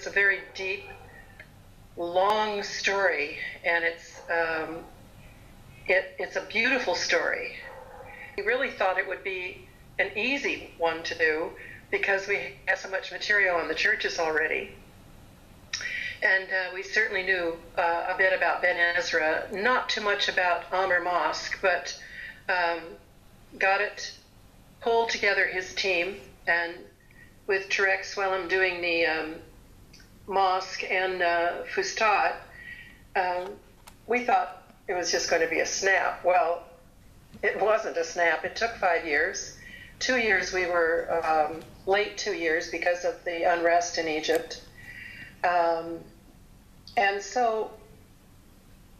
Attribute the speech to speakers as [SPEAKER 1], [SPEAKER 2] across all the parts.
[SPEAKER 1] it's a very deep, long story, and it's a beautiful story. We really thought it would be an easy one to do because we have so much material on the churches already. And we certainly knew a bit about Ben Ezra, not too much about Amr Mosque, but Gawdat pulled together his team, and with Tarek Swelim doing the Mosque and Fustat, we thought it was just going to be a snap. Well, it wasn't a snap. It took 5 years. 2 years we were late 2 years because of the unrest in Egypt. And so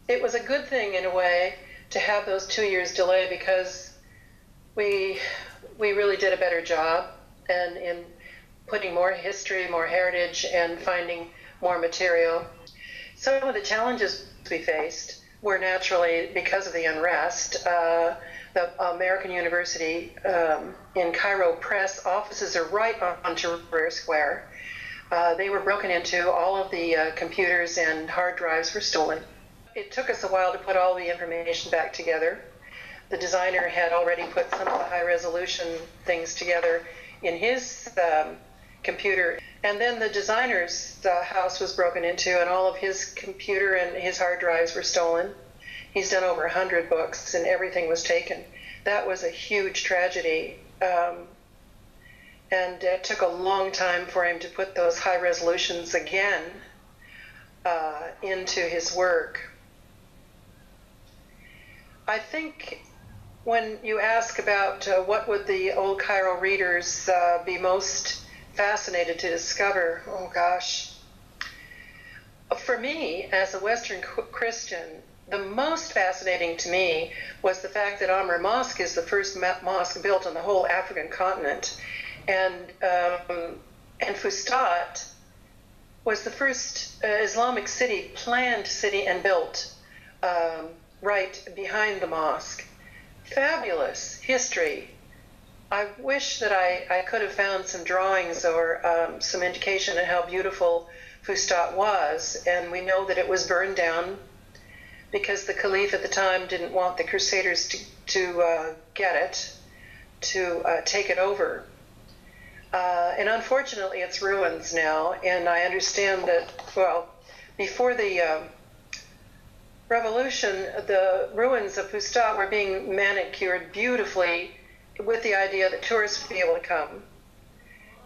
[SPEAKER 1] it was a good thing in a way to have those 2 years delay, because we really did a better job and in putting more history, more heritage, and finding more material. Some of the challenges we faced were naturally because of the unrest. The American University in Cairo Press offices are right on Tahrir Square. They were broken into, all of the computers and hard drives were stolen. It took us a while to put all the information back together. The designer had already put some of the high-resolution things together in his computer. And then the designer's house was broken into, and all of his computer and his hard drives were stolen. He's done over 100 books, and everything was taken. That was a huge tragedy. And it took a long time for him to put those high resolutions again into his work. I think when you ask about what would the Old Cairo readers be most fascinated to discover, oh gosh. For me, as a Western Christian, the most fascinating to me was the fact that Amr Mosque is the first mosque built on the whole African continent. And Fustat was the first Islamic city, planned city and built right behind the mosque. Fabulous history. I wish that I could have found some drawings or some indication of how beautiful Fustat was, and we know that it was burned down because the Caliph at the time didn't want the Crusaders to get it, to take it over. And unfortunately, it's ruins now, and I understand that, well, before the revolution, the ruins of Fustat were being manicured beautifully with the idea that tourists would be able to come.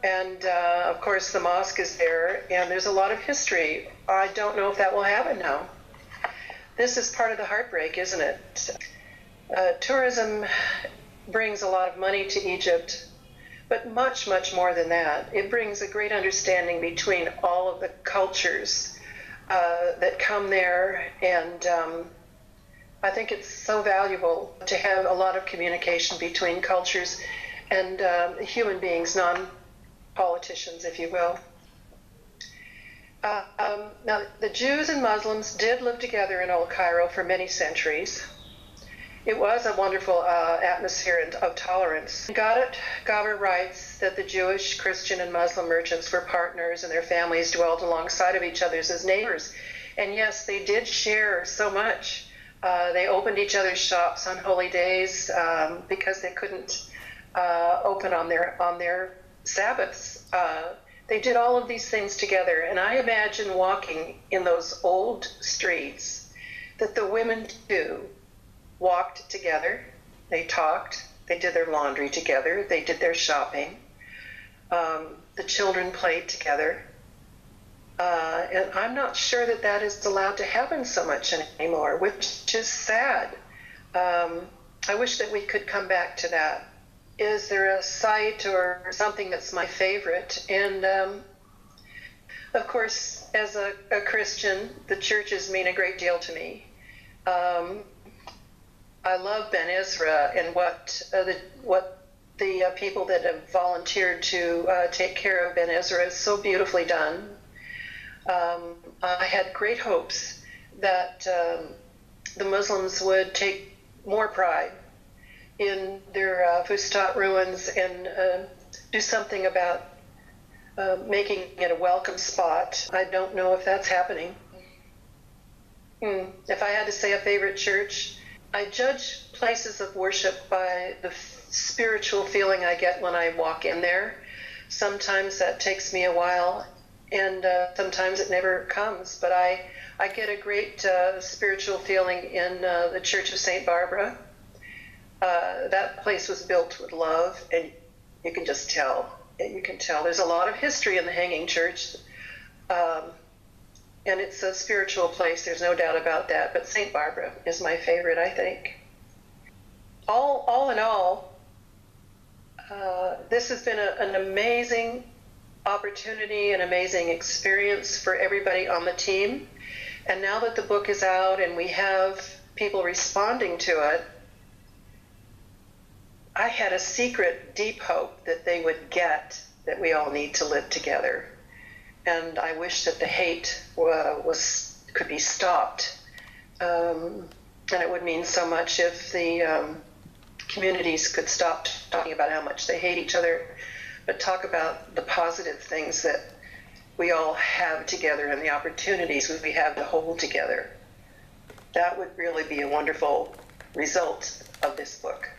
[SPEAKER 1] And, of course, the mosque is there, and there's a lot of history. I don't know if that will happen now. This is part of the heartbreak, isn't it? Tourism brings a lot of money to Egypt, but much, much more than that. It brings a great understanding between all of the cultures that come there, and I think it's so valuable to have a lot of communication between cultures and human beings, non-politicians, if you will. Now, the Jews and Muslims did live together in Old Cairo for many centuries. It was a wonderful atmosphere of tolerance. Gawdat Gabra writes that the Jewish, Christian, and Muslim merchants were partners, and their families dwelt alongside of each other as neighbors. And yes, they did share so much. They opened each other's shops on holy days because they couldn't open on their Sabbaths. They did all of these things together, and I imagine walking in those old streets that the women too walked together, they talked, they did their laundry together, they did their shopping, the children played together, and I'm not sure that that is allowed to happen so much anymore, which is sad. I wish that we could come back to that. Is there a site or something that's my favorite? And of course, as a Christian, the churches mean a great deal to me. I love Ben Ezra and what the people that have volunteered to take care of Ben Ezra is so beautifully done. I had great hopes that the Muslims would take more pride in their Fustat ruins and do something about making it a welcome spot. I don't know if that's happening. If I had to say a favorite church, I judge places of worship by the spiritual feeling I get when I walk in there. Sometimes that takes me a while, and sometimes it never comes, but I get a great spiritual feeling in the Church of St. Barbara. That place was built with love, and you can just tell. You can tell. There's a lot of history in the Hanging Church, and it's a spiritual place. There's no doubt about that. But St. Barbara is my favorite, I think. All in all, this has been an amazing opportunity, an amazing experience for everybody on the team. And now that the book is out and we have people responding to it, I had a secret, deep hope that they would get that we all need to live together. And I wish that the hate could be stopped. And it would mean so much if the communities could stop talking about how much they hate each other, but talk about the positive things that we all have together and the opportunities we have to hold together. That would really be a wonderful result of this book.